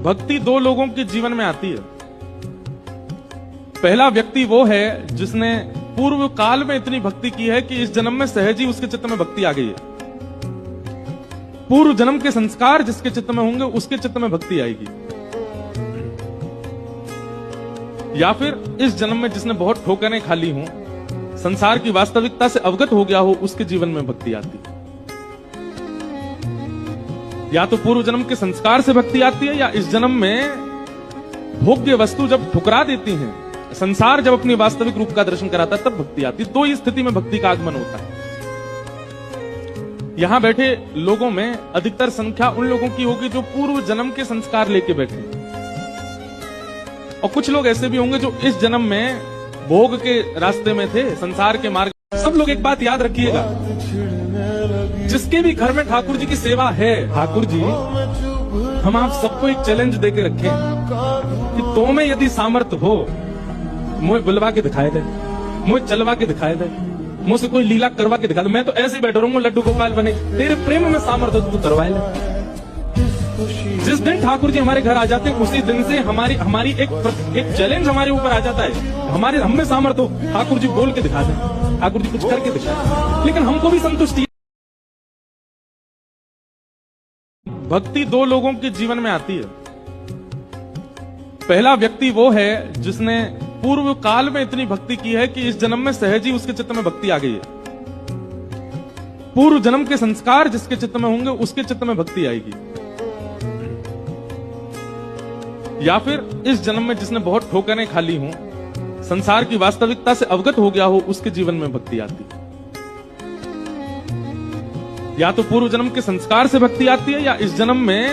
भक्ति दो लोगों के जीवन में आती है। पहला व्यक्ति वो है जिसने पूर्व काल में इतनी भक्ति की है कि इस जन्म में सहज ही उसके चित्त में भक्ति आ गई है। पूर्व जन्म के संस्कार जिसके चित्त में होंगे उसके चित्त में भक्ति आएगी। या फिर इस जन्म में जिसने बहुत ठोकरें खा ली हों, संसार की वास्तविकता से अवगत हो गया हो, उसके जीवन में भक्ति आती है। या तो पूर्व जन्म के संस्कार से भक्ति आती है, या इस जन्म में भोग्य वस्तु जब ठुकरा देती हैं, संसार जब अपनी वास्तविक रूप का दर्शन कराता है, तब भक्ति आती है। दो ही स्थिति में भक्ति का आगमन होता है। यहां बैठे लोगों में अधिकतर संख्या उन लोगों की होगी जो पूर्व जन्म के संस्कार लेके बैठे, और कुछ लोग ऐसे भी होंगे जो इस जन्म में भोग के रास्ते में थे, संसार के मार्ग। सब लोग एक बात याद रखिएगा, जिसके भी घर में ठाकुर जी की सेवा है, ठाकुर जी हम आप सबको एक चैलेंज देके रखें कि तो में यदि सामर्थ्य हो, मुझे बुलवा के दिखाए दे, मुझे चलवा के दिखाए दे, मुझसे कोई लीला करवा के दिखा दे। मैं तो ऐसे ही बैठा रहूंगा, लड्डू गोपाल बने। तेरे प्रेम में सामर्थ्य तो तू करवाए ले। जिस दिन ठाकुर जी हमारे घर आ जाते हैं, उसी दिन से हमारी एक चैलेंज हमारे ऊपर आ जाता है। हम में सामर्थ्य हो, ठाकुर जी बोल के दिखा दे, ठाकुर जी कुछ करके दिखा दे, लेकिन हमको भी संतुष्टि। भक्ति दो लोगों के जीवन में आती है। पहला व्यक्ति वो है जिसने पूर्व काल में इतनी भक्ति की है कि इस जन्म में सहज ही उसके चित्त में भक्ति आ गई है। पूर्व जन्म के संस्कार जिसके चित्त में होंगे उसके चित्त में भक्ति आएगी। या फिर इस जन्म में जिसने बहुत ठोकरें खा ली हों, संसार की वास्तविकता से अवगत हो गया हो, उसके जीवन में भक्ति आती है। या तो पूर्व जन्म के संस्कार से भक्ति आती है, या इस जन्म में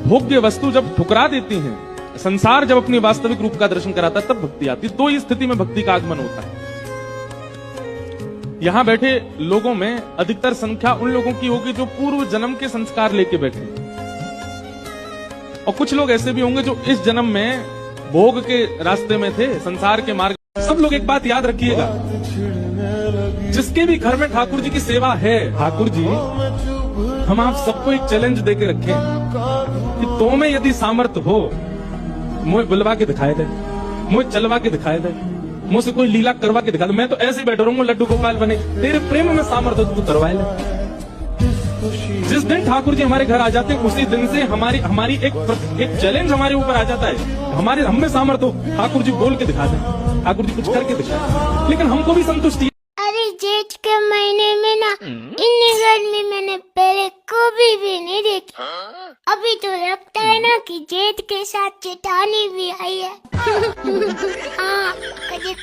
भोग्य वस्तु जब ठुकरा देती हैं, संसार जब अपनी वास्तविक रूप का दर्शन कराता है, तब भक्ति आती है। दो ही स्थिति में भक्ति का आगमन होता है। यहां बैठे लोगों में अधिकतर संख्या उन लोगों की होगी जो पूर्व जन्म के संस्कार लेके बैठे, और कुछ लोग ऐसे भी होंगे जो इस जन्म में भोग के रास्ते में थे, संसार के मार्ग। सब लोग एक बात याद रखिएगा, जिसके भी घर में ठाकुर जी की सेवा है, ठाकुर जी हम आप सबको एक चैलेंज देके रखें कि तो में यदि सामर्थ्य हो, मुझे बुलवा के दिखाए दे, मुझे चलवा के दिखाए दे, मुझसे कोई लीला करवा के दिखा दे। मैं तो ऐसे ही बैठा रहूंगा, लड्डू गोपाल बने। तेरे प्रेम में सामर्थ्य तो तू करवाए ले। जिस दिन ठाकुर जी हमारे घर आ जाते हैं, उसी दिन से हमारी एक चैलेंज हमारे ऊपर आ जाता है। हम में सामर्थ्य हो, ठाकुर जी बोल के दिखा दे, ठाकुर जी कुछ करके दिखा दे, लेकिन हमको भी संतुष्टि। अरे जेठ के महीने में ना इतनी गर्मी मैंने पहले कभी भी नहीं देखी। अभी तो लगता है ना कि जेठ के साथ जेठानी भी आई है। हाँ, कहीं